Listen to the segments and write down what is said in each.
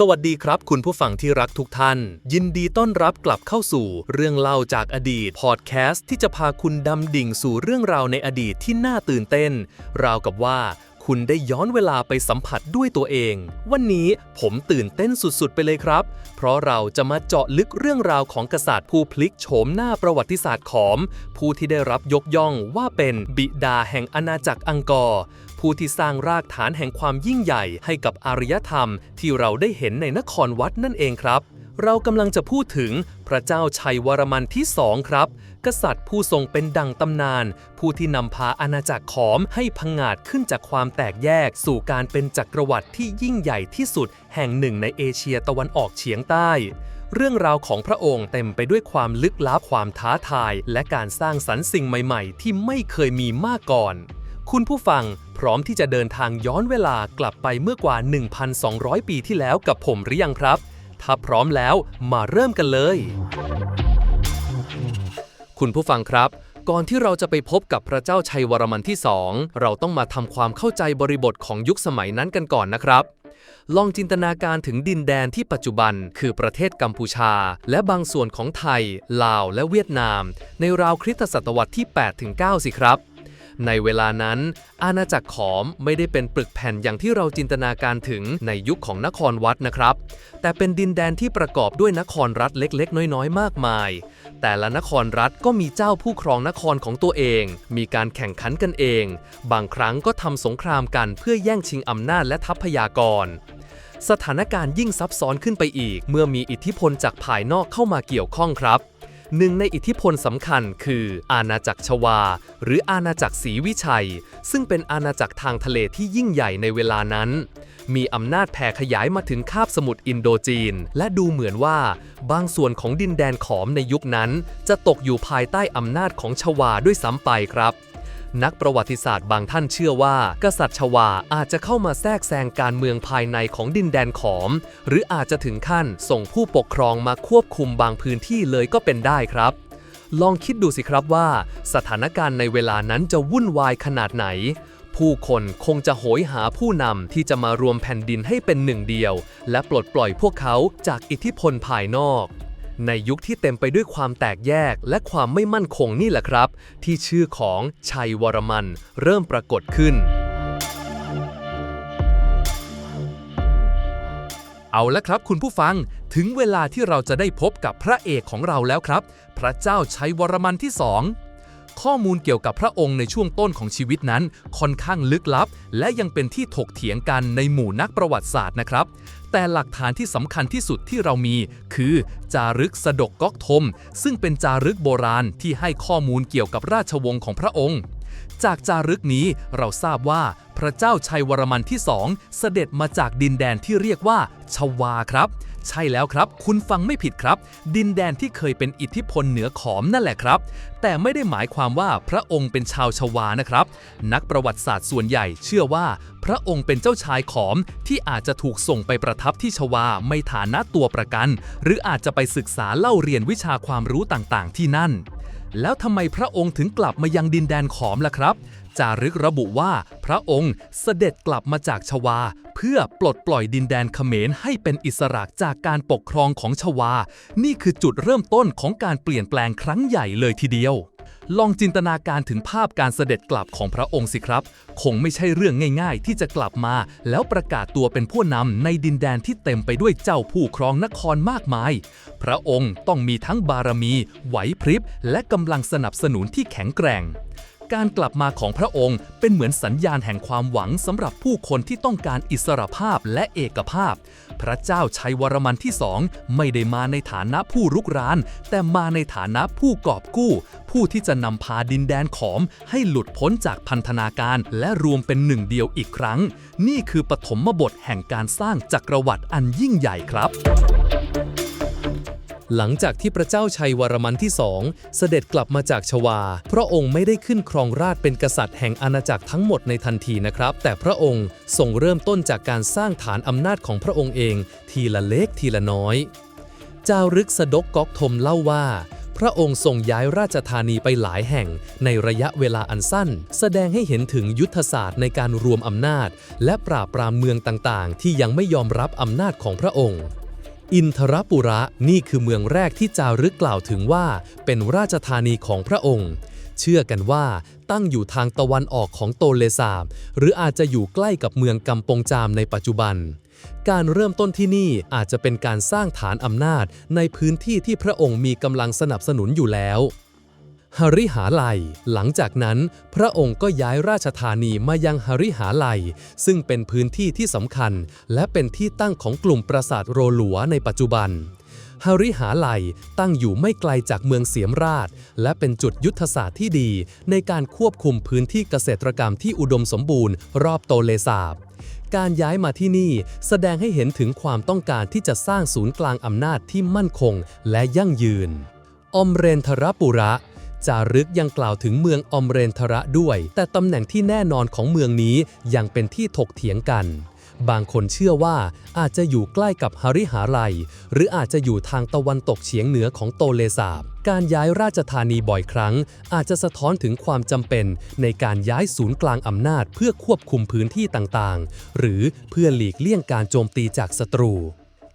สวัสดีครับคุณผู้ฟังที่รักทุกท่านยินดีต้อนรับกลับเข้าสู่เรื่องเล่าจากอดีตพอดแคสต์ที่จะพาคุณดำดิ่งสู่เรื่องราวในอดีตที่น่าตื่นเต้นราวกับว่าคุณได้ย้อนเวลาไปสัมผัสด้วยตัวเองวันนี้ผมตื่นเต้นสุดๆไปเลยครับเพราะเราจะมาเจาะลึกเรื่องราวของกษัตริย์ผู้พลิกโฉมหน้าประวัติศาสตร์ขอมผู้ที่ได้รับยกย่องว่าเป็นบิดาแห่งอาณาจักรอังกอร์ผู้ที่สร้างรากฐานแห่งความยิ่งใหญ่ให้กับอารยธรรมที่เราได้เห็นในนครวัดนั่นเองครับเรากำลังจะพูดถึงพระเจ้าชัยวรมันที่2ครับกษัตริย์ผู้ทรงเป็นดั่งตำนานผู้ที่นำพาอาณาจักรขอมให้พังงาดขึ้นจากความแตกแยกสู่การเป็นจักรวรรดิที่ยิ่งใหญ่ที่สุดแห่งหนึ่งในเอเชียตะวันออกเฉียงใต้เรื่องราวของพระองค์เต็มไปด้วยความลึกลับความท้าทายและการสร้างสรรค์สิ่งใหม่ๆที่ไม่เคยมีมาก่อนคุณผู้ฟังพร้อมที่จะเดินทางย้อนเวลากลับไปเมื่อกว่า 1,200 ปีที่แล้วกับผมหรือยังครับถ้าพร้อมแล้วมาเริ่มกันเลยคุณผู้ฟังครับก่อนที่เราจะไปพบกับพระเจ้าชัยวรมันที่2เราต้องมาทำความเข้าใจบริบทของยุคสมัยนั้นกันก่อนนะครับลองจินตนาการถึงดินแดนที่ปัจจุบันคือประเทศกัมพูชาและบางส่วนของไทยลาวและเวียดนามในราวคริสตศตวรรษที่ 8-9 สิครับในเวลานั้นอาณาจักรขอมไม่ได้เป็นปึกแผ่นอย่างที่เราจินตนาการถึงในยุคของนครวัดนะครับแต่เป็นดินแดนที่ประกอบด้วยนครรัฐเล็กๆน้อยๆมากมายแต่ละนครรัฐก็มีเจ้าผู้ครองนครของตัวเองมีการแข่งขันกันเองบางครั้งก็ทำสงครามกันเพื่อแย่งชิงอำนาจและทรัพยากรสถานการณ์ยิ่งซับซ้อนขึ้นไปอีกเมื่อมีอิทธิพลจากภายนอกเข้ามาเกี่ยวข้องครับหนึ่งในอิทธิพลสำคัญคืออาณาจักรชวาหรืออาณาจักรศรีวิชัยซึ่งเป็นอาณาจักรทางทะเลที่ยิ่งใหญ่ในเวลานั้นมีอำนาจแผ่ขยายมาถึงคาบสมุทรอินโดจีนและดูเหมือนว่าบางส่วนของดินแดนขอมในยุคนั้นจะตกอยู่ภายใต้อำนาจของชวาด้วยซ้ำไปครับนักประวัติศาสตร์บางท่านเชื่อว่ากษัตริย์ชวาอาจจะเข้ามาแทรกแซงการเมืองภายในของดินแดนขอมหรืออาจจะถึงขั้นส่งผู้ปกครองมาควบคุมบางพื้นที่เลยก็เป็นได้ครับลองคิดดูสิครับว่าสถานการณ์ในเวลานั้นจะวุ่นวายขนาดไหนผู้คนคงจะโหยหาผู้นำที่จะมารวมแผ่นดินให้เป็นหนึ่งเดียวและปลดปล่อยพวกเขาจากอิทธิพลภายนอกในยุคที่เต็มไปด้วยความแตกแยกและความไม่มั่นคงนี่แหละครับที่ชื่อของชัยวรมันเริ่มปรากฏขึ้นเอาละครับคุณผู้ฟังถึงเวลาที่เราจะได้พบกับพระเอกของเราแล้วครับพระเจ้าชัยวรมันที่2ข้อมูลเกี่ยวกับพระองค์ในช่วงต้นของชีวิตนั้นค่อนข้างลึกลับและยังเป็นที่ถกเถียงกันในหมู่นักประวัติศาสตร์นะครับแต่หลักฐานที่สำคัญที่สุดที่เรามีคือจารึกสดกก๊อกทมซึ่งเป็นจารึกโบราณที่ให้ข้อมูลเกี่ยวกับราชวงศ์ของพระองค์จากจารึกนี้เราทราบว่าพระเจ้าชัยวรมันที่2เสด็จมาจากดินแดนที่เรียกว่าชวาครับใช่แล้วครับคุณฟังไม่ผิดครับดินแดนที่เคยเป็นอิทธิพลเหนือขอมนั่นแหละครับแต่ไม่ได้หมายความว่าพระองค์เป็นชาวชวานะครับนักประวัติศาสตร์ส่วนใหญ่เชื่อว่าพระองค์เป็นเจ้าชายขอมที่อาจจะถูกส่งไปประทับที่ชวาไม่ฐานะตัวประกันหรืออาจจะไปศึกษาเล่าเรียนวิชาความรู้ต่างๆที่นั่นแล้วทำไมพระองค์ถึงกลับมายังดินแดนขอมล่ะครับจารึกระบุว่าพระองค์เสด็จกลับมาจากชวาเพื่อปลดปล่อยดินแดนเขมรให้เป็นอิสระจากการปกครองของชวานี่คือจุดเริ่มต้นของการเปลี่ยนแปลงครั้งใหญ่เลยทีเดียวลองจินตนาการถึงภาพการเสด็จกลับของพระองค์สิครับคงไม่ใช่เรื่องง่ายๆที่จะกลับมาแล้วประกาศตัวเป็นผู้นำในดินแดนที่เต็มไปด้วยเจ้าผู้ครองนครมากมายพระองค์ต้องมีทั้งบารมีไหวพริบและกำลังสนับสนุนที่แข็งแกร่งการกลับมาของพระองค์เป็นเหมือนสัญญาณแห่งความหวังสำหรับผู้คนที่ต้องการอิสรภาพและเอกภาพพระเจ้าชัยวรมันที่2ไม่ได้มาในฐานะผู้รุกรานแต่มาในฐานะผู้กอบกู้ผู้ที่จะนำพาดินแดนขอมให้หลุดพ้นจากพันธนาการและรวมเป็นหนึ่งเดียวอีกครั้งนี่คือปฐมบทแห่งการสร้างจักรวรรดิอันยิ่งใหญ่ครับหลังจากที่พระเจ้าชัยวรมันที่2เสด็จกลับมาจากชวาพระองค์ไม่ได้ขึ้นครองราชย์เป็นกษัตริย์แห่งอาณาจักรทั้งหมดในทันทีนะครับแต่พระองค์ทรงเริ่มต้นจากการสร้างฐานอำนาจของพระองค์เองทีละเล็กทีละน้อยจารึกสดกก๊อกทมเล่าว่าพ พระองค์ทรงย้ายราชธานีไปหลายแห่งในระยะเวลาอันสั้นแสดงให้เห็นถึงยุทธศาสตร์ในการรวมอำนาจและปราบปรามเมืองต่างๆที่ยังไม่ยอมรับอำนาจของพระองค์อินทรปุระนี่คือเมืองแรกที่จารึกกล่าวถึงว่าเป็นราชธานีของพระองค์เชื่อกันว่าตั้งอยู่ทางตะวันออกของโตเลสาบหรืออาจจะอยู่ใกล้กับเมืองกัมปงจามในปัจจุบันการเริ่มต้นที่นี่อาจจะเป็นการสร้างฐานอำนาจในพื้นที่ที่พระองค์มีกำลังสนับสนุนอยู่แล้วหริหาลัยหลังจากนั้นพระองค์ก็ย้ายราชธานีมายังหริหาลัยซึ่งเป็นพื้นที่ที่สำคัญและเป็นที่ตั้งของกลุ่มปราสาทโรหลัวในปัจจุบันหริหาลัยตั้งอยู่ไม่ไกลจากเมืองเสียมราชและเป็นจุดยุทธศาสตร์ที่ดีในการควบคุมพื้นที่เกษตรกรรมที่อุดมสมบูรณ์รอบโตเลสาบการย้ายมาที่นี่แสดงให้เห็นถึงความต้องการที่จะสร้างศูนย์กลางอำนาจที่มั่นคงและยั่งยืนอมเรนทรปุระจารึกยังกล่าวถึงเมืองอมเรนทระด้วยแต่ตำแหน่งที่แน่นอนของเมืองนี้ยังเป็นที่ถกเถียงกันบางคนเชื่อว่าอาจจะอยู่ใกล้กับหริหาลัยหรืออาจจะอยู่ทางตะวันตกเฉียงเหนือของโตเลสาบการย้ายราชธานีบ่อยครั้งอาจจะสะท้อนถึงความจำเป็นในการย้ายศูนย์กลางอำนาจเพื่อควบคุมพื้นที่ต่างๆหรือเพื่อหลีกเลี่ยงการโจมตีจากศัตรู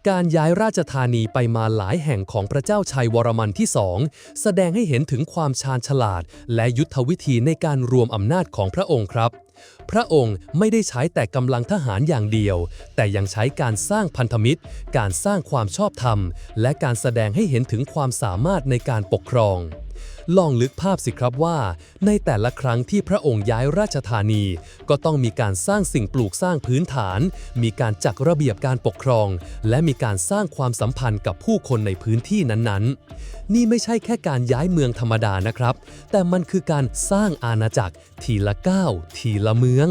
การย้ายราชธานีไปมาหลายแห่งของพระเจ้าชัยวรมันที่2แสดงให้เห็นถึงความชาญฉลาดและยุทธวิธีในการรวมอำนาจของพระองค์ครับพระองค์ไม่ได้ใช้แต่กำลังทหารอย่างเดียวแต่ยังใช้การสร้างพันธมิตรการสร้างความชอบธรรมและการแสดงให้เห็นถึงความสามารถในการปกครองลองนึกภาพสิครับว่าในแต่ละครั้งที่พระองค์ย้ายราชธานีก็ต้องมีการสร้างสิ่งปลูกสร้างพื้นฐานมีการจัดระเบียบการปกครองและมีการสร้างความสัมพันธ์กับผู้คนในพื้นที่นั้นๆนี่ไม่ใช่แค่การย้ายเมืองธรรมดานะครับแต่มันคือการสร้างอาณาจักรทีละก้าวทีละเมือง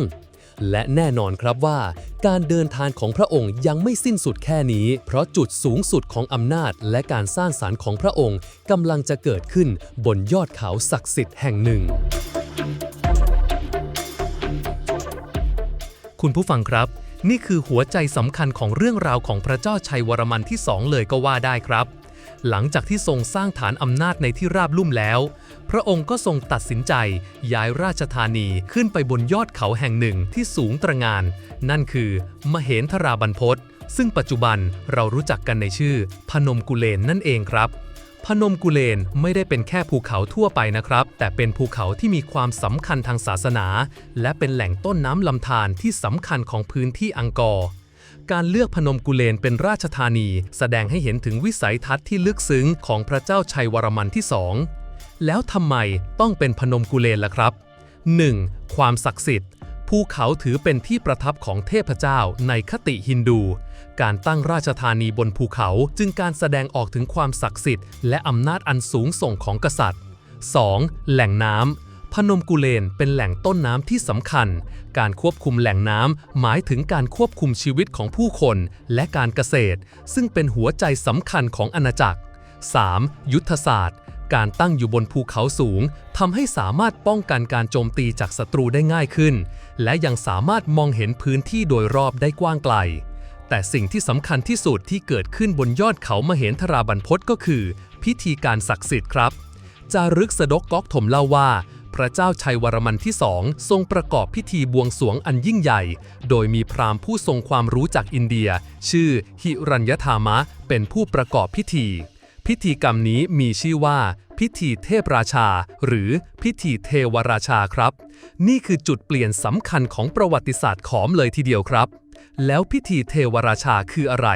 และแน่นอนครับว่าการเดินทางของพระองค์ยังไม่สิ้นสุดแค่นี้เพราะจุดสูงสุดของอำนาจและการสร้างสรรค์ของพระองค์กำลังจะเกิดขึ้นบนยอดเขาศักดิ์สิทธิ์แห่งหนึ่งคุณผู้ฟังครับนี่คือหัวใจสำคัญของเรื่องราวของพระเจ้าชัยวรมันที่2เลยก็ว่าได้ครับหลังจากที่ทรงสร้างฐานอำนาจในที่ราบลุ่มแล้วพระองค์ก็ทรงตัดสินใจย้ายราชธานีขึ้นไปบนยอดเขาแห่งหนึ่งที่สูงตระหง่านนั่นคือมเหนทราบรรพตซึ่งปัจจุบันเรารู้จักกันในชื่อพนมกุเลนนั่นเองครับพนมกุเลนไม่ได้เป็นแค่ภูเขาทั่วไปนะครับแต่เป็นภูเขาที่มีความสำคัญทางศาสนาและเป็นแหล่งต้นน้ำลำธารที่สำคัญของพื้นที่อังกอร์การเลือกพนมกุเลนเป็นราชธานีแสดงให้เห็นถึงวิสัยทัศน์ที่ลึกซึ้งของพระเจ้าชัยวรมันที่2แล้วทำไมต้องเป็นพนมกุเลนล่ะครับ 1. ความศักดิ์สิทธิ์ภูเขาถือเป็นที่ประทับของเทพเจ้าในคติฮินดูการตั้งราชธานีบนภูเขาจึงการแสดงออกถึงความศักดิ์สิทธิ์และอำนาจอันสูงส่งของกษัตริย์ 2. แหล่งน้ำพนมกุเลนเป็นแหล่งต้นน้ำที่สำคัญการควบคุมแหล่งน้ำหมายถึงการควบคุมชีวิตของผู้คนและการเกษตรซึ่งเป็นหัวใจสำคัญของอาณาจักร 3. ยุทธศาสตร์การตั้งอยู่บนภูเขาสูงทำให้สามารถป้องกันการโจมตีจากศัตรูได้ง่ายขึ้นและยังสามารถมองเห็นพื้นที่โดยรอบได้กว้างไกลแต่สิ่งที่สำคัญที่สุดที่เกิดขึ้นบนยอดเขามเหนทราบรรพตก็คือพิธีการศักดิ์สิทธิ์ครับจารึกสดกก๊อกถมเล่าว่าพระเจ้าชัยวรมันที่2ทรงประกอบพิธีบวงสรวงอันยิ่งใหญ่โดยมีพราหมณ์ผู้ทรงความรู้จากอินเดียชื่อหิรัญยธามะเป็นผู้ประกอบพิธีพิธีกรรมนี้มีชื่อว่าพิธีเทพราชาหรือพิธีเทวราชาครับนี่คือจุดเปลี่ยนสำคัญของประวัติศาสตร์ขอมเลยทีเดียวครับแล้วพิธีเทวราชาคืออะไร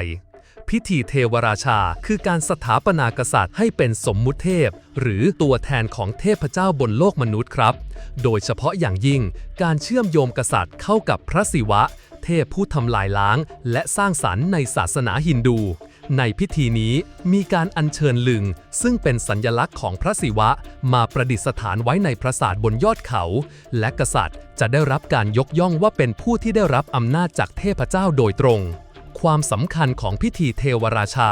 พิธีเทวราชาคือการสถาปนากษัตริย์ให้เป็นสมมุติเทพหรือตัวแทนของเทพเจ้าบนโลกมนุษย์ครับโดยเฉพาะอย่างยิ่งการเชื่อมโยงกษัตริย์เข้ากับพระศิวะเทพผู้ทำลายล้างและสร้างสรรค์ในศาสนาฮินดูในพิธีนี้มีการอัญเชิญลึงซึ่งเป็นสัญลักษณ์ของพระศิวะมาประดิษฐานไว้ในปราสาทบนยอดเขาและกษัตริย์จะได้รับการยกย่องว่าเป็นผู้ที่ได้รับอำนาจจากเทพเจ้าโดยตรงความสำคัญของพิธีเทวราชา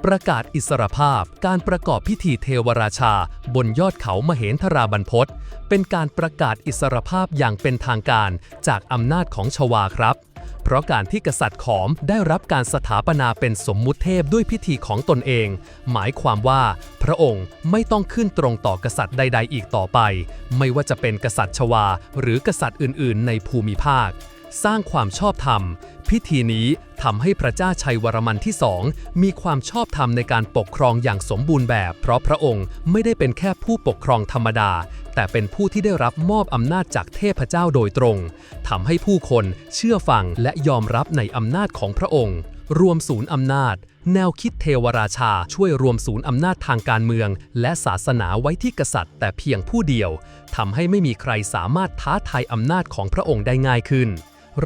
ประกาศอิสรภาพการประกอบพิธีเทวราชาบนยอดเขามเหนทราบรรพตเป็นการประกาศอิสรภาพอย่างเป็นทางการจากอำนาจของชวาครับ เพราะการที่กษัตริย์ขอมได้รับการสถาปนาเป็นสมมุติเทพด้วยพิธีของตนเองหมายความว่าพระองค์ไม่ต้องขึ้นตรงต่อกษัตริย์ใดๆอีกต่อไปไม่ว่าจะเป็นกษัตริย์ชวาหรือกษัตริย์อื่นๆในภูมิภาคสร้างความชอบธรรมพิธีนี้ทำให้พระเจ้าชัยวรมันที่2มีความชอบธรรมในการปกครองอย่างสมบูรณ์แบบเพราะพระองค์ไม่ได้เป็นแค่ผู้ปกครองธรรมดาแต่เป็นผู้ที่ได้รับมอบอำนาจจากเทพเจ้าโดยตรงทำให้ผู้คนเชื่อฟังและยอมรับในอำนาจของพระองค์รวมศูนย์อำนาจแนวคิดเทวราชาช่วยรวมศูนย์อำนาจทางการเมืองและศาสนาไว้ที่กษัตริย์แต่เพียงผู้เดียวทำให้ไม่มีใครสามารถท้าทายอำนาจของพระองค์ได้ง่ายขึ้น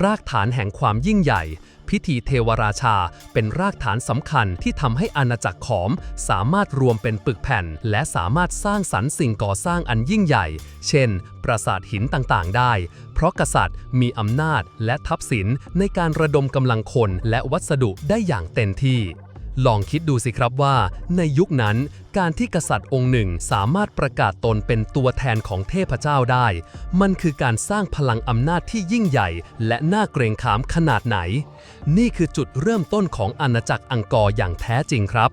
รากฐานแห่งความยิ่งใหญ่พิธีเทวราชาเป็นรากฐานสำคัญที่ทำให้อาณาจักรขอมสามารถรวมเป็นปึกแผ่นและสามารถสร้างสรรค์สิ่งก่อสร้างอันยิ่งใหญ่เช่นปราสาทหินต่างๆได้เพราะกษัตริย์มีอำนาจและทรัพย์สินในการระดมกำลังคนและวัสดุได้อย่างเต็มที่ลองคิดดูสิครับว่าในยุคนั้นการที่กษัตริย์องค์หนึ่งสามารถประกาศตนเป็นตัวแทนของเทพเจ้าได้มันคือการสร้างพลังอำนาจที่ยิ่งใหญ่และน่าเกรงขามขนาดไหนนี่คือจุดเริ่มต้นของอาณาจักรอังกอร์อย่างแท้จริงครับ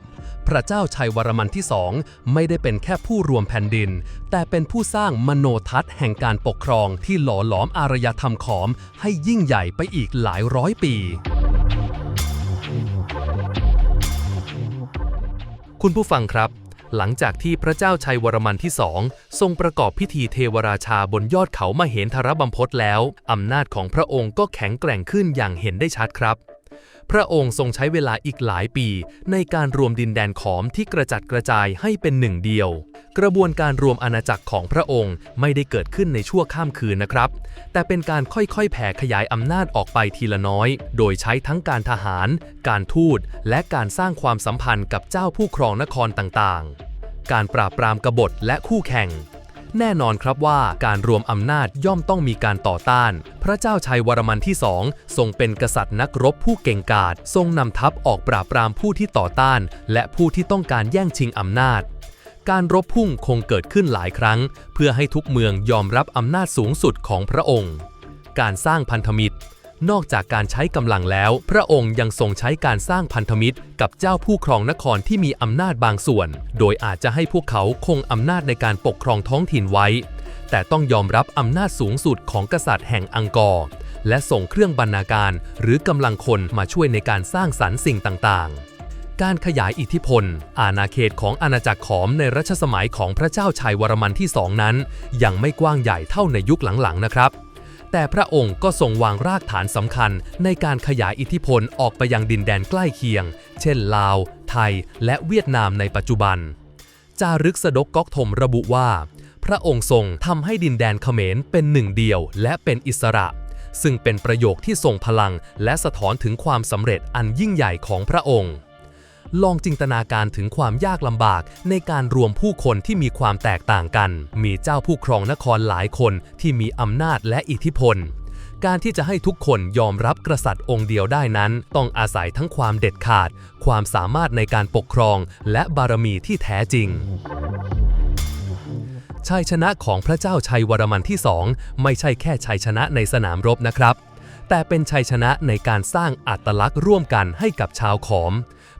พระเจ้าชัยวรมันที่2ไม่ได้เป็นแค่ผู้รวมแผ่นดินแต่เป็นผู้สร้างมโนทัศน์แห่งการปกครองที่หล่อหลอมอารยธรรมขอมให้ยิ่งใหญ่ไปอีกหลายร้อยปีคุณผู้ฟังครับหลังจากที่พระเจ้าชัยวรมันที่2ทรงประกอบพิธีเทวราชาบนยอดเขามเหนทรบำพตแล้วอำนาจของพระองค์ก็แข็งแกร่งขึ้นอย่างเห็นได้ชัดครับพระองค์ทรงใช้เวลาอีกหลายปีในการรวมดินแดนขอมที่กระจัดกระจายให้เป็นหนึ่งเดียวกระบวนการรวมอาณาจักรของพระองค์ไม่ได้เกิดขึ้นในชั่วข้ามคืนนะครับแต่เป็นการค่อยๆแผ่ขยายอำนาจออกไปทีละน้อยโดยใช้ทั้งการทหารการทูตและการสร้างความสัมพันธ์กับเจ้าผู้ครองนครต่างๆการปราบปรามกบฏและคู่แข่งแน่นอนครับว่าการรวมอำนาจย่อมต้องมีการต่อต้านพระเจ้าชัยวรมันที่2ทรงเป็นกษัตริย์นักรบผู้เก่งกาจทรงนำทัพออกปราบปรามผู้ที่ต่อต้านและผู้ที่ต้องการแย่งชิงอำนาจการรบพุ่งคงเกิดขึ้นหลายครั้งเพื่อให้ทุกเมืองยอมรับอำนาจสูงสุดของพระองค์การสร้างพันธมิตรนอกจากการใช้กำลังแล้วพระองค์ยังทรงใช้การสร้างพันธมิตรกับเจ้าผู้ครองนครที่มีอำนาจบางส่วนโดยอาจจะให้พวกเขาคงอำนาจในการปกครองท้องถิ่นไว้แต่ต้องยอมรับอำนาจสูงสุดของกษัตริย์แห่งอังกอร์และส่งเครื่องบรรณาการหรือกำลังคนมาช่วยในการสร้างสรรค์สิ่งต่างๆการขยายอิทธิพลอาณาเขตของอาณาจักรขอมในรัชสมัยของพระเจ้าชัยวรมันที่2นั้นยังไม่กว้างใหญ่เท่าในยุคหลังๆนะครับแต่พระองค์ก็ทรงวางรากฐานสำคัญในการขยายอิทธิพลออกไปยังดินแดนใกล้เคียงเช่นลาวไทยและเวียดนามในปัจจุบันจารึกสดกก๊อกถมระบุว่าพระองค์ทรงทำให้ดินแดนเขมรเป็นหนึ่งเดียวและเป็นอิสระซึ่งเป็นประโยคที่ทรงพลังและสะท้อนถึงความสำเร็จอันยิ่งใหญ่ของพระองค์ลองจินตนาการถึงความยากลำบากในการรวมผู้คนที่มีความแตกต่างกันมีเจ้าผู้ครองนครหลายคนที่มีอำนาจและอิทธิพลการที่จะให้ทุกคนยอมรับกษัตริย์องค์เดียวได้นั้นต้องอาศัยทั้งความเด็ดขาดความสามารถในการปกครองและบารมีที่แท้จริงชัยชนะของพระเจ้าชัยวรมันที่2ไม่ใช่แค่ชัยชนะในสนามรบนะครับแต่เป็นชัยชนะในการสร้างอัตลักษณ์ร่วมกันให้กับชาวขอม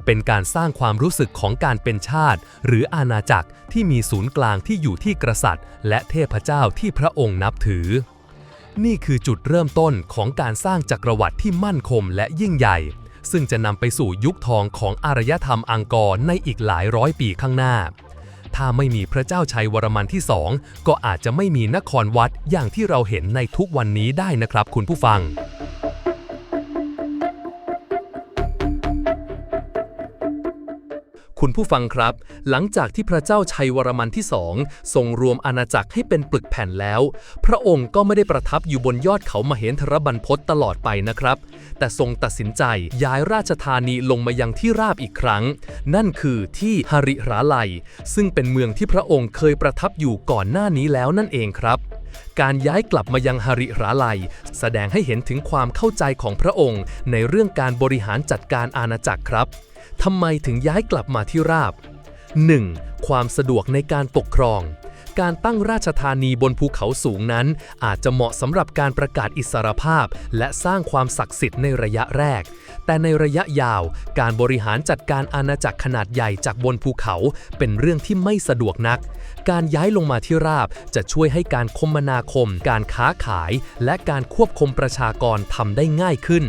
เป็นการสร้างความรู้สึกของการเป็นชาติหรืออาณาจักรที่มีศูนย์กลางที่อยู่ที่กษัตริย์และเทพเจ้าที่พระองค์นับถือนี่คือจุดเริ่มต้นของการสร้างจักรวรรดิที่มั่นคงและยิ่งใหญ่ซึ่งจะนำไปสู่ยุคทองของอารยธรรมอังกอร์ในอีกหลายร้อยปีข้างหน้าถ้าไม่มีพระเจ้าชัยวรมันที่2ก็อาจจะไม่มีนครวัดอย่างที่เราเห็นในทุกวันนี้ได้นะครับคุณผู้ฟังคุณผู้ฟังครับหลังจากที่พระเจ้าชัยวรมันที่2ทรงรวมอาณาจักรให้เป็นปึกแผ่นแล้วพระองค์ก็ไม่ได้ประทับอยู่บนยอดเขามเหนทรบรรพตตลอดไปนะครับแต่ทรงตัดสินใจย้ายราชธานีลงมายังที่ราบอีกครั้งนั่นคือที่หริราลัยซึ่งเป็นเมืองที่พระองค์เคยประทับอยู่ก่อนหน้านี้แล้วนั่นเองครับการย้ายกลับมายังหริราลัยแสดงให้เห็นถึงความเข้าใจของพระองค์ในเรื่องการบริหารจัดการอาณาจักรครับทำไมถึงย้ายกลับมาที่ราบ 1. ความสะดวกในการปกครอง การตั้งราชธานีบนภูเขาสูงนั้นอาจจะเหมาะสำหรับการประกาศอิสรภาพและสร้างความศักดิ์สิทธิ์ในระยะแรกแต่ในระยะยาวการบริหารจัดการอาณาจักรขนาดใหญ่จากบนภูเขาเป็นเรื่องที่ไม่สะดวกนักการย้ายลงมาที่ราบจะช่วยให้การคมนาคมการค้าขายและการควบคุมประชากรทำได้ง่ายขึ้น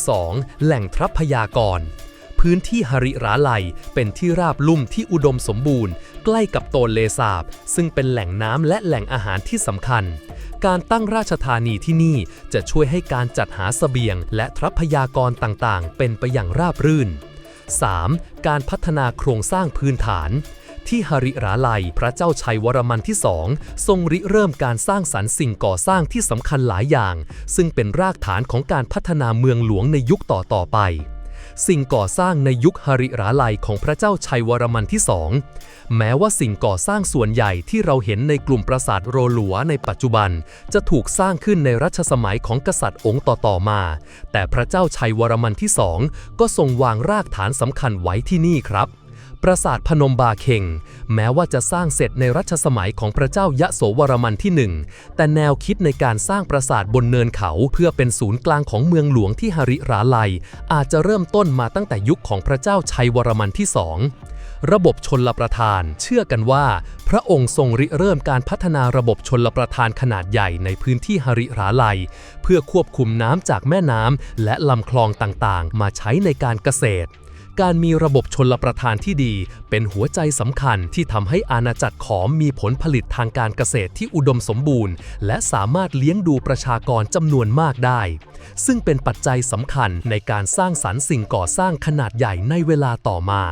2. แหล่งทรัพยากรพื้นที่หริราลัยเป็นที่ราบลุ่มที่อุดมสมบูรณ์ใกล้กับโตนเลสาบซึ่งเป็นแหล่งน้ำและแหล่งอาหารที่สำคัญการตั้งราชธานีที่นี่จะช่วยให้การจัดหาเสบียงและทรัพยากรต่างๆเป็นไปอย่างราบรื่น 3. การพัฒนาโครงสร้างพื้นฐานที่หริราลัยพระเจ้าชัยวรมันที่2ทรงริเริ่มการสร้างสรรค์สิ่งก่อสร้างที่สำคัญหลายอย่างซึ่งเป็นรากฐานของการพัฒนาเมืองหลวงในยุคต่อๆไปสิ่งก่อสร้างในยุคหริราลัยของพระเจ้าชัยวรมันที่2แม้ว่าสิ่งก่อสร้างส่วนใหญ่ที่เราเห็นในกลุ่มปราสาทโรหลัวในปัจจุบันจะถูกสร้างขึ้นในรัชสมัยของกษัตริย์องค์ต่อๆมาแต่พระเจ้าชัยวรมันที่2ก็ทรงวางรากฐานสำคัญไว้ที่นี่ครับปราสาทพนมบาเค็งแม้ว่าจะสร้างเสร็จในรัชสมัยของพระเจ้ายโสวรมันที่1แต่แนวคิดในการสร้างปราสาทบนเนินเขาเพื่อเป็นศูนย์กลางของเมืองหลวงที่หริราลัยอาจจะเริ่มต้นมาตั้งแต่ยุคของพระเจ้าชัยวรมันที่2ระบบชลประทานเชื่อกันว่าพระองค์ทรงริเริ่มการพัฒนาระบบชลประทานขนาดใหญ่ในพื้นที่หริราลัยเพื่อควบคุมน้ำจากแม่น้ำและลำคลองต่างๆมาใช้ในการเกษตรการมีระบบชลประทานที่ดีเป็นหัวใจสำคัญที่ทำให้อาณาจักรขอมมีผลผลิตทางการเกษตรที่อุดมสมบูรณ์และสามารถเลี้ยงดูประชากรจำนวนมากได้ซึ่งเป็นปัจจัยสำคัญในการสร้างสรรค์สิ่งก่อสร้างขนาดใหญ่ในเวลาต่อมา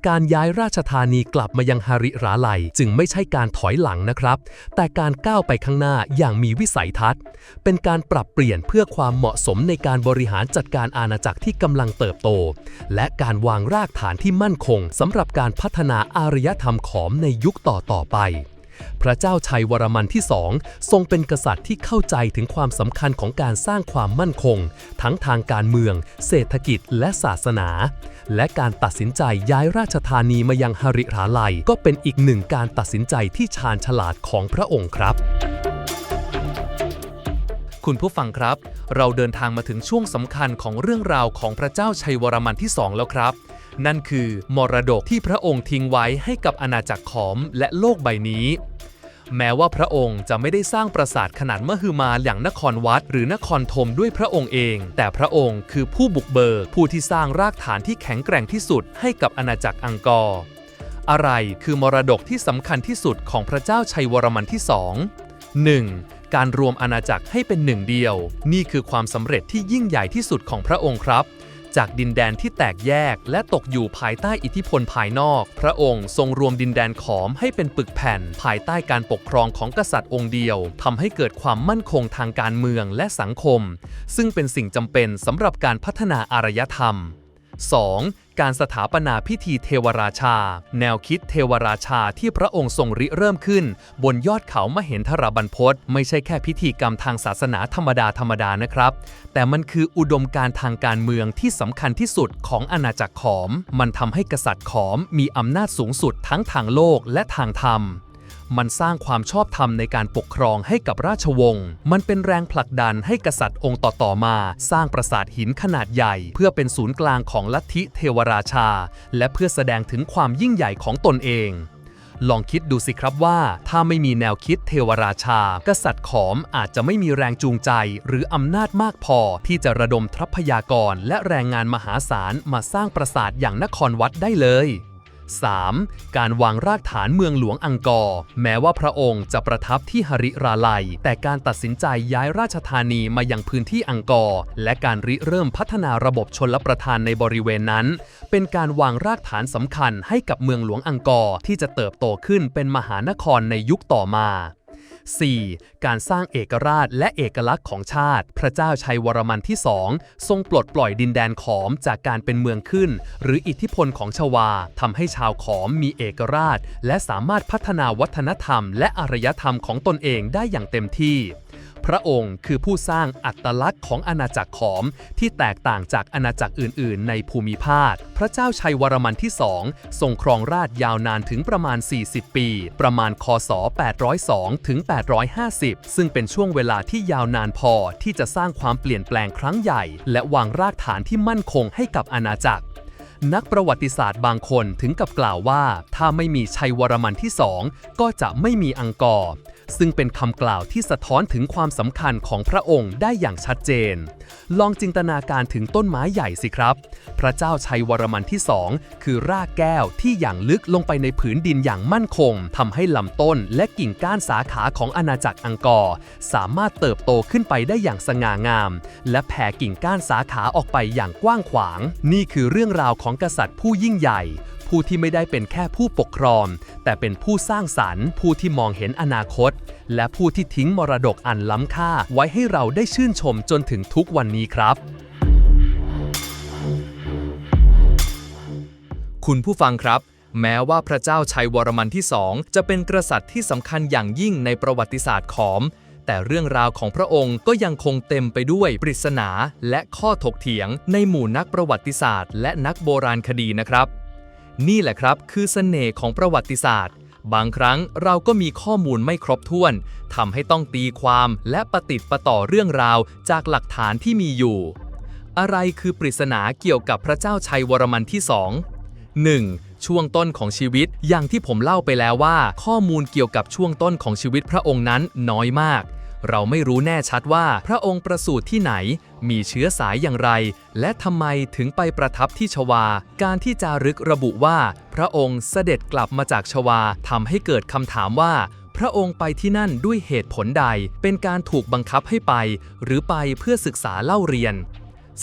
การย้ายราชธานีกลับมายังหริราลัยจึงไม่ใช่การถอยหลังนะครับแต่การก้าวไปข้างหน้าอย่างมีวิสัยทัศน์เป็นการปรับเปลี่ยนเพื่อความเหมาะสมในการบริหารจัดการอาณาจักรที่กำลังเติบโตและการวางรากฐานที่มั่นคงสำหรับการพัฒนาอารยธรรมขอมในยุคต่อไปพระเจ้าชัยวรมันที่2ทรงเป็นกษัตริย์ที่เข้าใจถึงความสำคัญของการสร้างความมั่นคงทั้งทางการเมืองเศรษฐกิจและศาสนาและการตัดสินใจย้ายราชธานีมายังหริราลัยก็เป็นอีกหนึ่งการตัดสินใจที่ชาญฉลาดของพระองค์ครับคุณผู้ฟังครับเราเดินทางมาถึงช่วงสำคัญของเรื่องราวของพระเจ้าชัยวรมันที่2แล้วครับนั่นคือมรดกที่พระองค์ทิ้งไว้ให้กับอาณาจักรขอมและโลกใบนี้แม้ว่าพระองค์จะไม่ได้สร้างปราสาทขนาดมหึมาอย่างนครวัดหรือนครธมด้วยพระองค์เองแต่พระองค์คือผู้บุกเบิกผู้ที่สร้างรากฐานที่แข็งแกร่งที่สุดให้กับอาณาจักรอังกอร์อะไรคือมรดกที่สำคัญที่สุดของพระเจ้าชัยวรมันที่2 1. การรวมอาณาจักรให้เป็นหนึ่งเดียวนี่คือความสำเร็จที่ยิ่งใหญ่ที่สุดของพระองค์ครับจากดินแดนที่แตกแยกและตกอยู่ภายใต้อิทธิพลภายนอกพระองค์ทรงรวมดินแดนขอมให้เป็นปึกแผ่นภายใต้การปกครองของกษัตริย์องค์เดียวทำให้เกิดความมั่นคงทางการเมืองและสังคมซึ่งเป็นสิ่งจำเป็นสำหรับการพัฒนาอารยธรรม 2. การสถาปนาพิธีเทวราชาแนวคิดเทวราชาที่พระองค์ทรงริเริ่มขึ้นบนยอดเขามเหนทรบรรพตไม่ใช่แค่พิธีกรรมทางศาสนาธรรมดานะครับแต่มันคืออุดมการณ์ทางการเมืองที่สำคัญที่สุดของอาณาจักรขอมมันทำให้กษัตริย์ขอมมีอำนาจสูงสุดทั้งทางโลกและทางธรรมมันสร้างความชอบธรรมในการปกครองให้กับราชวงศ์มันเป็นแรงผลักดันให้กษัตริย์องค์ต่อมาสร้างปราสาทหินขนาดใหญ่เพื่อเป็นศูนย์กลางของลัทธิเทวราชาและเพื่อแสดงถึงความยิ่งใหญ่ของตนเองลองคิดดูสิครับว่าถ้าไม่มีแนวคิดเทวราชากษัตริย์ขอมอาจจะไม่มีแรงจูงใจหรืออำนาจมากพอที่จะระดมทรัพยากรและแรงงานมหาศาลมาสร้างปราสาทอย่างนครวัดได้เลย3. การวางรากฐานเมืองหลวงอังกอร์แม้ว่าพระองค์จะประทับที่หริราลัยแต่การตัดสินใจย้ายราชธานีมายังพื้นที่อังกอร์และการริเริ่มพัฒนาระบบชลประทานในบริเวณนั้นเป็นการวางรากฐานสำคัญให้กับเมืองหลวงอังกอร์ที่จะเติบโตขึ้นเป็นมหานครในยุคต่อมา 4. การสร้างเอกราชและเอกลักษณ์ของชาติพระเจ้าชัยวรมันที่2ทรงปลดปล่อยดินแดนขอมจากการเป็นเมืองขึ้นหรืออิทธิพลของชวาทำให้ชาวขอมมีเอกราชและสามารถพัฒนาวัฒนธรรมและอารยธรรมของตนเองได้อย่างเต็มที่ พระองค์คือผู้สร้างอัตลักษณ์ของอาณาจักรขอมที่แตกต่างจากอาณาจักรอื่นๆในภูมิภาคพระเจ้าชัยวรมันที่2ทรงครองราชยาวนานถึงประมาณ40 ปีประมาณคศ802ถึง850ซึ่งเป็นช่วงเวลาที่ยาวนานพอที่จะสร้างความเปลี่ยนแปลงครั้งใหญ่และวางรากฐานที่มั่นคงให้กับอาณาจักรนักประวัติศาสตร์บางคนถึงกับกล่าวว่าถ้าไม่มีชัยวรมันที่2ก็จะไม่มีอังกอร์ซึ่งเป็นคำกล่าวที่สะท้อนถึงความสำคัญของพระองค์ได้อย่างชัดเจนลองจินตนาการถึงต้นไม้ใหญ่สิครับพระเจ้าชัยวรมันที่2คือรากแก้วที่อย่างลึกลงไปในผืนดินอย่างมั่นคงทำให้ลำต้นและกิ่งก้านสาขาของอาณาจักรอังกอร์สามารถเติบโตขึ้นไปได้อย่างสง่างามและแผ่กิ่งก้านสาขาออกไปอย่างกว้างขวางนี่คือเรื่องราวของกษัตริย์ผู้ยิ่งใหญ่ผู้ที่ไม่ได้เป็นแค่ผู้ปกครองแต่เป็นผู้สร้างสรรค์ผู้ที่มองเห็นอนาคตและผู้ที่ทิ้งมรดกอันล้ำค่าไว้ให้เราได้ชื่นชมจนถึงทุกวันนี้ครับคุณผู้ฟังครับแม้ว่าพระเจ้าชัยวรมันที่2จะเป็นกษัตริย์ที่สำคัญอย่างยิ่งในประวัติศาสตร์ขอมแต่เรื่องราวของพระองค์ก็ยังคงเต็มไปด้วยปริศนาและข้อถกเถียงในหมู่นักประวัติศาสตร์และนักโบราณคดีนะครับนี่แหละครับคือเสน่ห์ของประวัติศาสตร์บางครั้งเราก็มีข้อมูลไม่ครบถ้วนทำให้ต้องตีความและประติดประต่อเรื่องราวจากหลักฐานที่มีอยู่อะไรคือปริศนาเกี่ยวกับพระเจ้าชัยวรมันที่1. ช่วงต้นของชีวิตอย่างที่ผมเล่าไปแล้วว่าข้อมูลเกี่ยวกับช่วงต้นของชีวิตพระองค์นั้นน้อยมากเราไม่รู้แน่ชัดว่าพระองค์ประสูติที่ไหนมีเชื้อสายอย่างไรและทำไมถึงไปประทับที่ชวาการที่จารึกระบุว่าพระองค์เสด็จกลับมาจากชวาทำให้เกิดคำถามว่าพระองค์ไปที่นั่นด้วยเหตุผลใดเป็นการถูกบังคับให้ไปหรือไปเพื่อศึกษาเล่าเรียน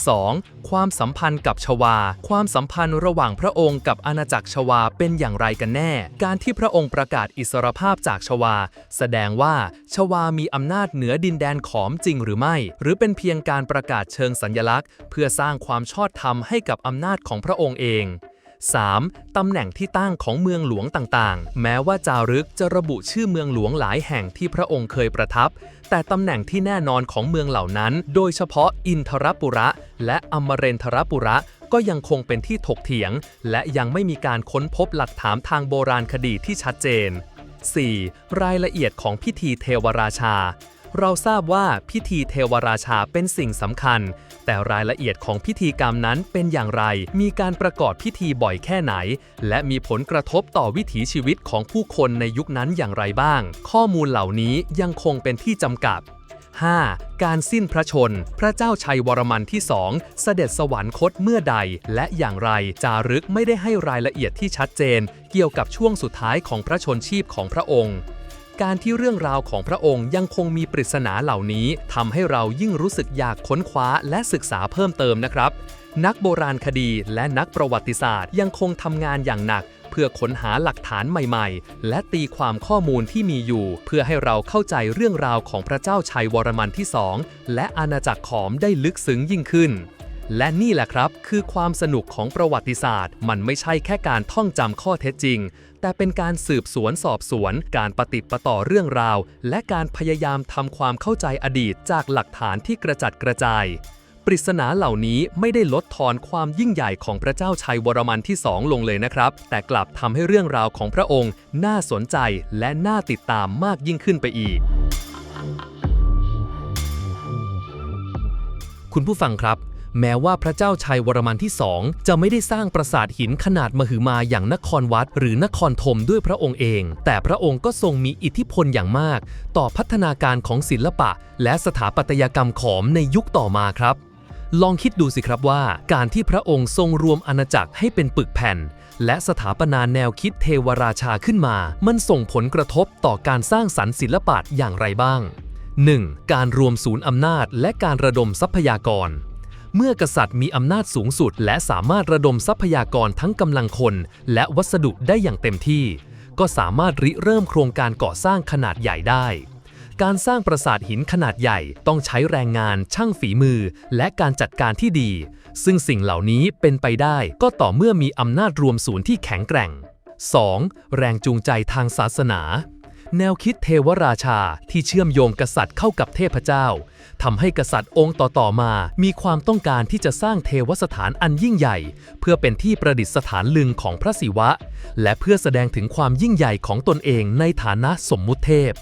2. ความสัมพันธ์กับชวาความสัมพันธ์ระหว่างพระองค์กับอาณาจักรชวาเป็นอย่างไรกันแน่การที่พระองค์ประกาศอิสรภาพจากชวาแสดงว่าชวามีอำนาจเหนือดินแดนขอมจริงหรือไม่หรือเป็นเพียงการประกาศเชิงสัญลักษณ์เพื่อสร้างความชอบธรรมให้กับอำนาจของพระองค์เอง 3. ตำแหน่งที่ตั้งของเมืองหลวงต่างๆแม้ว่าจารึกจะระบุชื่อเมืองหลวงหลายแห่งที่พระองค์เคยประทับแต่ตำแหน่งที่แน่นอนของเมืองเหล่านั้นโดยเฉพาะอินทรปุระและอมเรนทรปุระก็ยังคงเป็นที่ถกเถียงและยังไม่มีการค้นพบหลักฐานทางโบราณคดีที่ชัดเจน 4. รายละเอียดของพิธีเทวราชาเราทราบว่าพิธีเทวราชาเป็นสิ่งสำคัญแต่รายละเอียดของพิธีกรรมนั้นเป็นอย่างไรมีการประกอบพิธีบ่อยแค่ไหนและมีผลกระทบต่อวิถีชีวิตของผู้คนในยุคนั้นอย่างไรบ้างข้อมูลเหล่านี้ยังคงเป็นที่จำกัด 5. การสิ้นพระชนพระเจ้าชัยวรมันที่2เสด็จสวรรคตเมื่อใดและอย่างไรจารึกไม่ได้ให้รายละเอียดที่ชัดเจนเกี่ยวกับช่วงสุดท้ายของพระชนชีพของพระองค์การที่เรื่องราวของพระองค์ยังคงมีปริศนาเหล่านี้ทำให้เรายิ่งรู้สึกอยากค้นคว้าและศึกษาเพิ่มเติมนะครับนักโบราณคดีและนักประวัติศาสตร์ยังคงทำงานอย่างหนักเพื่อค้นหาหลักฐานใหม่ๆและตีความข้อมูลที่มีอยู่เพื่อให้เราเข้าใจเรื่องราวของพระเจ้าชัยวรมันที่2และอาณาจักรขอมได้ลึกซึ้งยิ่งขึ้นและนี่แหละครับคือความสนุกของประวัติศาสตร์มันไม่ใช่แค่การท่องจำข้อเท็จจริงแต่เป็นการสืบสวนสอบสวนการปฏิดประต่อเรื่องราวและการพยายามทำความเข้าใจอดีตจากหลักฐานที่กระจัดกระจายปริศนาเหล่านี้ไม่ได้ลดทอนความยิ่งใหญ่ของพระเจ้าชัยวรมันที่2ลงเลยนะครับแต่กลับทำให้เรื่องราวของพระองค์น่าสนใจและน่าติดตามมากยิ่งขึ้นไปอีกคุณผู้ฟังครับแม้ว่าพระเจ้าชัยวรมันที่2จะไม่ได้สร้างปราสาทหินขนาดมหึมาอย่างนครวัดหรือนครธมด้วยพระองค์เองแต่พระองค์ก็ทรงมีอิทธิพลอย่างมากต่อพัฒนาการของศิลปะและสถาปัตยกรรมขอมในยุคต่อมาครับลองคิดดูสิครับว่าการที่พระองค์ทรงรวมอาณาจักรให้เป็นปึกแผ่นและสถาปนาแนวคิดเทวราชาขึ้นมามันส่งผลกระทบต่อการสร้างสรรค์ศิลปะอย่างไรบ้าง 1. การรวมศูนย์อำนาจและการระดมทรัพยากรเมื่อกษัตริย์มีอำนาจสูงสุดและสามารถระดมทรัพยากรทั้งกำลังคนและวัสดุได้อย่างเต็มที่ก็สามารถริเริ่มโครงการก่อสร้างขนาดใหญ่ได้การสร้างปราสาทหินขนาดใหญ่ต้องใช้แรงงานช่างฝีมือและการจัดการที่ดีซึ่งสิ่งเหล่านี้เป็นไปได้ก็ต่อเมื่อมีอำนาจรวมศูนย์ที่แข็งแกร่ง 2. แรงจูงใจทางศาสนา แนวคิดเทวราชาที่เชื่อมโยงกษัตริย์เข้ากับเทพเจ้าทำให้กษัตริย์องค์ต่อๆมามีความต้องการที่จะสร้างเทวสถานอันยิ่งใหญ่เพื่อเป็นที่ประดิษฐานลึงของพระศิวะและเพื่อแสดงถึงความยิ่งใหญ่ของตนเองในฐานะสมมุติเทพ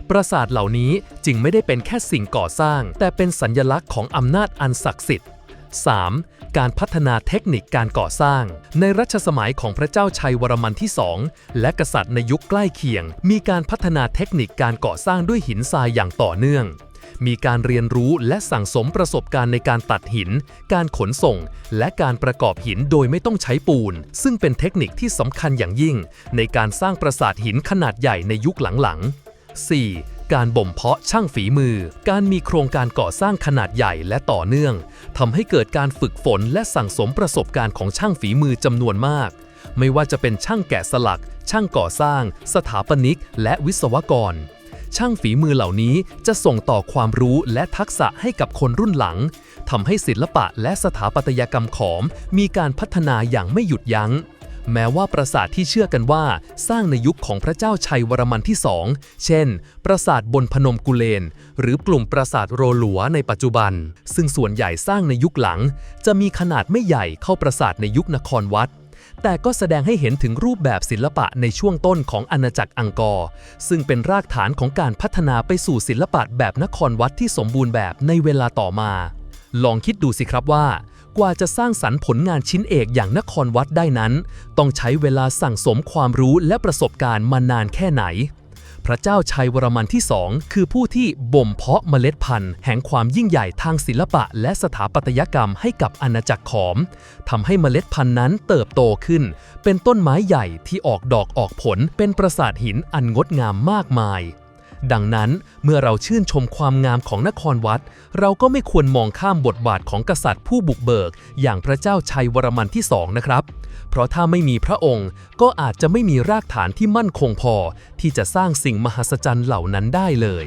ปราสาทเหล่านี้จึงไม่ได้เป็นแค่สิ่งก่อสร้างแต่เป็นสัญลักษณ์ของอำนาจอันศักดิ์สิทธิ์ 3. การพัฒนาเทคนิคการก่อสร้างในรัชสมัยของพระเจ้าชัยวรมันที่ 2และกษัตริย์ในยุคใกล้เคียงมีการพัฒนาเทคนิคการก่อสร้างด้วยหินทรายอย่างต่อเนื่องมีการเรียนรู้และสั่งสมประสบการณ์ในการตัดหินการขนส่งและการประกอบหินโดยไม่ต้องใช้ปูนซึ่งเป็นเทคนิคที่สำคัญอย่างยิ่งในการสร้างปราสาทหินขนาดใหญ่ในยุคหลังๆ 4. การบ่มเพาะช่างฝีมือการมีโครงการก่อสร้างขนาดใหญ่และต่อเนื่องทำให้เกิดการฝึกฝนและสั่งสมประสบการณ์ของช่างฝีมือจำนวนมากไม่ว่าจะเป็นช่างแกะสลักช่างก่อสร้างสถาปนิกและวิศวกรช่างฝีมือเหล่านี้จะส่งต่อความรู้และทักษะให้กับคนรุ่นหลังทำให้ศิลปะและสถาปัตยกรรมขอมมีการพัฒนาอย่างไม่หยุดยั้งแม้ว่าปราสาทที่เชื่อกันว่าสร้างในยุคของพระเจ้าชัยวรมันที่ 2เช่นปราสาทบนพนมกุเลนหรือกลุ่มปราสาทโรหลัวในปัจจุบันซึ่งส่วนใหญ่สร้างในยุคหลังจะมีขนาดไม่ใหญ่เข้าปราสาทในยุคนครวัดแต่ก็แสดงให้เห็นถึงรูปแบบศิลปะในช่วงต้นของอาณาจักรอังกอร์ซึ่งเป็นรากฐานของการพัฒนาไปสู่ศิลปะแบบนครวัดที่สมบูรณ์แบบในเวลาต่อมาลองคิดดูสิครับว่ากว่าจะสร้างสรรค์ผลงานชิ้นเอกอย่างนครวัดได้นั้นต้องใช้เวลาสั่งสมความรู้และประสบการณ์มานานแค่ไหนพระเจ้าชัยวรมันที่ 2คือผู้ที่บ่มเพาะเมล็ดพันธุ์แห่งความยิ่งใหญ่ทางศิลปะและสถาปัตยกรรมให้กับอาณาจักรขอมทำให้เมล็ดพันธุ์นั้นเติบโตขึ้นเป็นต้นไม้ใหญ่ที่ออกดอกออกผลเป็นปราสาทหินอันงดงามมากมายดังนั้นเมื่อเราชื่นชมความงามของนครวัดเราก็ไม่ควรมองข้ามบทบาทของกษัตริย์ผู้บุกเบิกอย่างพระเจ้าชัยวรมันที่ 2นะครับเพราะถ้าไม่มีพระองค์ก็อาจจะไม่มีรากฐานที่มั่นคงพอที่จะสร้างสิ่งมหัศจรรย์เหล่านั้นได้เลย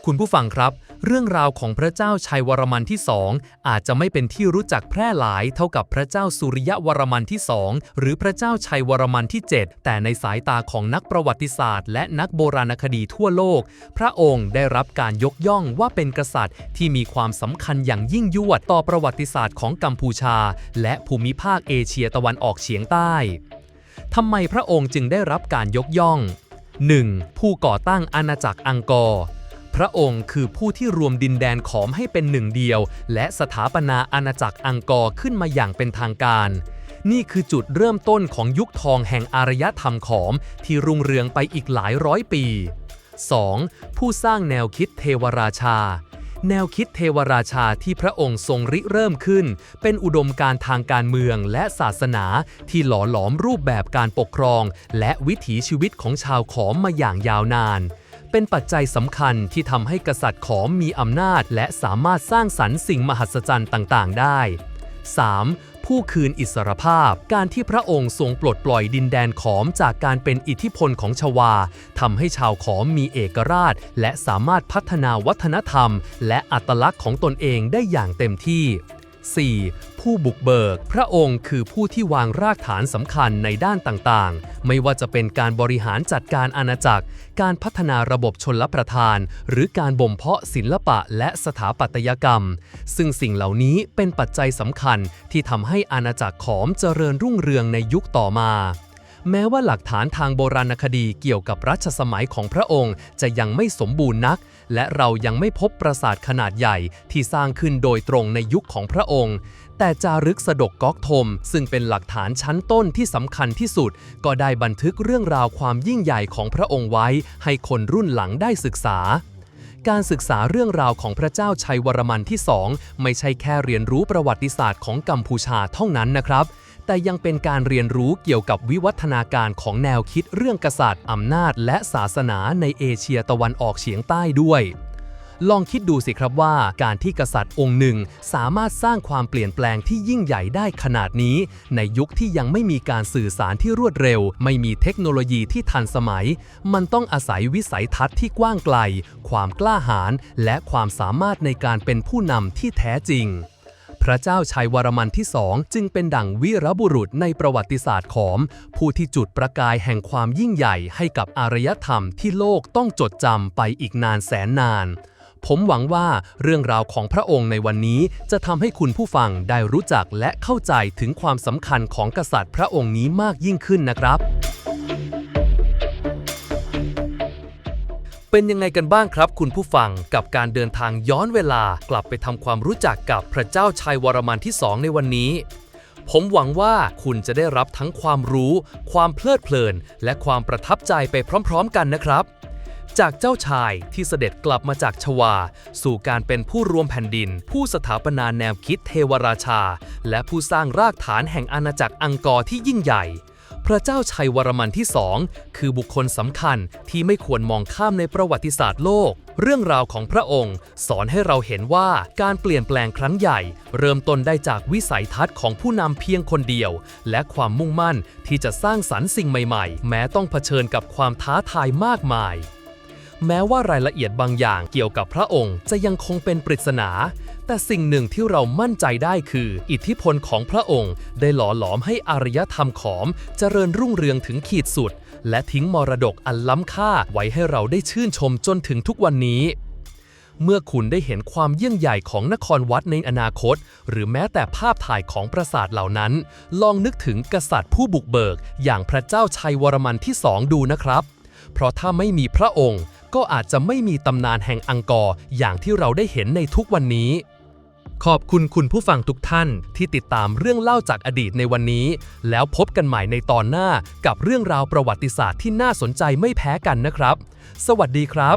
คุณผู้ฟังครับเรื่องราวของพระเจ้าชัยวรมันที่ 2อาจจะไม่เป็นที่รู้จักแพร่หลายเท่ากับพระเจ้าสุริยวรมันที่ 2หรือพระเจ้าชัยวรมันที่ 7แต่ในสายตาของนักประวัติศาสตร์และนักโบราณคดีทั่วโลกพระองค์ได้รับการยกย่องว่าเป็นกษัตริย์ที่มีความสำคัญอย่างยิ่งยวดต่อประวัติศาสตร์ของกัมพูชาและภูมิภาคเอเชียตะวันออกเฉียงใต้ทำไมพระองค์จึงได้รับการยกย่อง 1. ผู้ก่อตั้งอาณาจักรอังกอร์พระองค์คือผู้ที่รวมดินแดนขอมให้เป็นหนึ่งเดียวและสถาปนาอาณาจักรอังกอร์ขึ้นมาอย่างเป็นทางการนี่คือจุดเริ่มต้นของยุคทองแห่งอารยธรรมขอมที่รุ่งเรืองไปอีกหลายร้อยปี 2. ผู้สร้างแนวคิดเทวราชาแนวคิดเทวราชาที่พระองค์ทรงริเริ่มขึ้นเป็นอุดมการณ์ทางการเมืองและศาสนาที่หล่อหลอมรูปแบบการปกครองและวิถีชีวิตของชาวขอมมาอย่างยาวนานเป็นปัจจัยสำคัญที่ทำให้กษัตริย์ขอมมีอำนาจและสามารถสร้างสรรค์สิ่งมหัศจรรย์ต่างๆได้ 3. ผู้คืนอิสรภาพการที่พระองค์ทรงปลดปล่อยดินแดนขอมจากการเป็นอิทธิพลของชวาทำให้ชาวขอมมีเอกราชและสามารถพัฒนาวัฒนธรรมและอัตลักษณ์ของตนเองได้อย่างเต็มที่ 4. ผู้บุกเบิกพระองค์คือผู้ที่วางรากฐานสำคัญในด้านต่างๆไม่ว่าจะเป็นการบริหารจัดการอาณาจักรการพัฒนาระบบชลประทานหรือการบ่มเพาะศิลปะและสถาปัตยกรรมซึ่งสิ่งเหล่านี้เป็นปัจจัยสำคัญที่ทำให้อาณาจักรขอมเจริญรุ่งเรืองในยุคต่อมาแม้ว่าหลักฐานทางโบราณคดีเกี่ยวกับรัชสมัยของพระองค์จะยังไม่สมบูรณ์นักและเรายังไม่พบปราสาทขนาดใหญ่ที่สร้างขึ้นโดยตรงในยุคของพระองค์แต่จารึกสดกก๊อกธมซึ่งเป็นหลักฐานชั้นต้นที่สำคัญที่สุดก็ได้บันทึกเรื่องราวความยิ่งใหญ่ของพระองค์ไว้ให้คนรุ่นหลังได้ศึกษาการศึกษาเรื่องราวของพระเจ้าชัยวรมันที่ 2ไม่ใช่แค่เรียนรู้ประวัติศาสตร์ของกัมพูชาเท่านั้นนะครับแต่ยังเป็นการเรียนรู้เกี่ยวกับวิวัฒนาการของแนวคิดเรื่องกษัตริย์อำนาจและศาสนาในเอเชียตะวันออกเฉียงใต้ด้วยลองคิดดูสิครับว่าการที่กษัตริย์องค์หนึ่งสามารถสร้างความเปลี่ยนแปลงที่ยิ่งใหญ่ได้ขนาดนี้ในยุคที่ยังไม่มีการสื่อสารที่รวดเร็วไม่มีเทคโนโลยีที่ทันสมัยมันต้องอาศัยวิสัยทัศน์ที่กว้างไกลความกล้าหาญและความสามารถในการเป็นผู้นำที่แท้จริงพ พระเจ้าชัยวรมันที่สองจึงเป็นดั่งวีรบุรุษในประวัติศาสตร์ของผู้ที่จุดประกายแห่งความยิ่งใหญ่ให้กับอารยธรรมที่โลกต้องจดจำไปอีกนานแสนนานผมหวังว่าเรื่องราวของพระองค์ในวันนี้จะทำให้คุณผู้ฟังได้รู้จักและเข้าใจถึงความสำคัญของกษัตริย์พระองค์นี้มากยิ่งขึ้นนะครับเป็นยังไงกันบ้างครับคุณผู้ฟังกับการเดินทางย้อนเวลากลับไปทำความรู้จักกับพระเจ้าชัยวรมันที่สองในวันนี้ผมหวังว่าคุณจะได้รับทั้งความรู้ความเพลิดเพลินและความประทับใจไปพร้อมๆกันนะครับจากเจ้าชายที่เสด็จกลับมาจากชวาสู่การเป็นผู้รวมแผ่นดินผู้สถาปนาแนวคิดเทวราชาและผู้สร้างรากฐานแห่งอาณาจักรอังกอร์ที่ยิ่งใหญ่พระเจ้าชัยวรมันที่สองคือบุคคลสำคัญที่ไม่ควรมองข้ามในประวัติศาสตร์โลกเรื่องราวของพระองค์สอนให้เราเห็นว่าการเปลี่ยนแปลงครั้งใหญ่เริ่มต้นได้จากวิสัยทัศน์ของผู้นำเพียงคนเดียวและความมุ่งมั่นที่จะสร้างสรรค์สิ่งใหม่ๆแม้ต้องเผชิญกับความท้าทายมากมายแม้ว่ารายละเอียดบางอย่างเกี่ยวกับพระองค์จะยังคงเป็นปริศนาแต่สิ่งหนึ่งที่เรามั่นใจได้คืออิทธิพลของพระองค์ได้หล่อหลอมให้อารยธรรมขอมเจริญรุ่งเรืองถึงขีดสุดและทิ้งมรดกอันล้ำค่าไว้ให้เราได้ชื่นชมจนถึงทุกวันนี้เมื่อคุณได้เห็นความยิ่งใหญ่ของนครวัดในอนาคตหรือแม้แต่ภาพถ่ายของปราสาทเหล่านั้นลองนึกถึงกษัตริย์ผู้บุกเบิกอย่างพระเจ้าชัยวรมันที่สองดูนะครับเพราะถ้าไม่มีพระองค์ก็อาจจะไม่มีตำนานแห่งอังกอร์อย่างที่เราได้เห็นในทุกวันนี้ขอบคุณคุณผู้ฟังทุกท่านที่ติดตามเรื่องเล่าจากอดีตในวันนี้แล้วพบกันใหม่ในตอนหน้ากับเรื่องราวประวัติศาสตร์ที่น่าสนใจไม่แพ้กันนะครับสวัสดีครับ